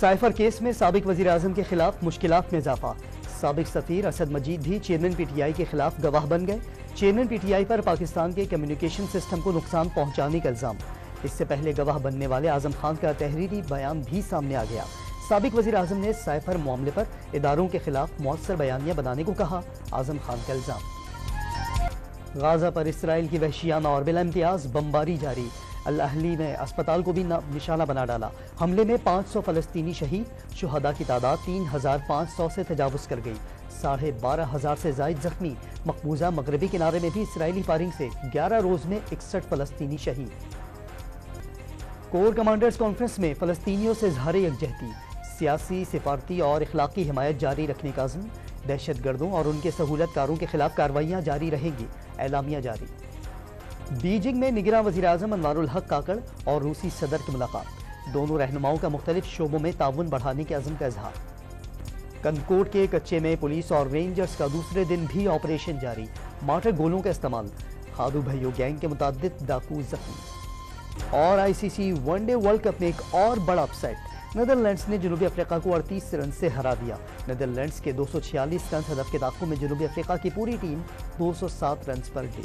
Cipher case میں سابق وزیر اعظم کے خلاف مشکلات میں اضافہ۔ سابق سفیر اسد مجید بھی چیئرمین پی ٹی آئی کے خلاف گواہ بن گئے۔ چیئرمین پی ٹی آئی پر پاکستان کے کمیونیکیشن سسٹم کو نقصان پہنچانے کا الزام۔ اس سے پہلے گواہ بننے والے اعظم خان کا تحریری بیان بھی سامنے آ گیا۔ سابق وزیر اعظم نے سائفر معاملے پر اداروں کے خلاف مؤثر بیانیہ بنانے کو کہا۔ اعظم خان کا الزام۔ غازہ پر اسرائیل کی وحشیانہ اور بلا امتیاز بمباری جاری۔ الاہلی میں اسپتال کو بھی نشانہ بنا ڈالا۔ حملے میں 500 فلسطینی شہید، شہداء کی تعداد 3500 سے تجاوز کر گئی۔ 12,500 سے زائد زخمی۔ مقبوضہ مغربی کنارے میں بھی اسرائیلی فائرنگ سے 11 روز میں 61 فلسطینی شہید۔ کور کمانڈرز کانفرنس میں فلسطینیوں سے اظہار یکجہتی۔ سیاسی، سفارتی اور اخلاقی حمایت جاری رکھنے کا عزم۔ دہشت گردوں اور ان کے سہولت کاروں کے خلاف کارروائیاں جاری رہیں گی، اعلامیہ جاری۔ بیجنگ میں نگراں وزیر اعظم انوار الحق کاکڑ اور روسی صدر کی ملاقات۔ دونوں رہنماؤں کا مختلف شعبوں میں تعاون بڑھانے کے عزم کا اظہار۔ کنکوٹ کے کچے میں پولیس اور رینجرز کا دوسرے دن بھی آپریشن جاری۔ مارٹر گولوں کا استعمال۔ خادو بھائیو گینگ کے متعدد ڈاکو زخمی۔ اور آئی سی سی ون ڈے ورلڈ کپ میں ایک اور بڑا اپ سیٹ۔ نیدرلینڈز نے جنوبی افریقہ کو 38 رن سے ہرا دیا۔ نیدرلینڈز کے 246 رنز ہدف کے تعاقب میں جنوبی افریقہ کی پوری ٹیم 207 رنز پر گئی۔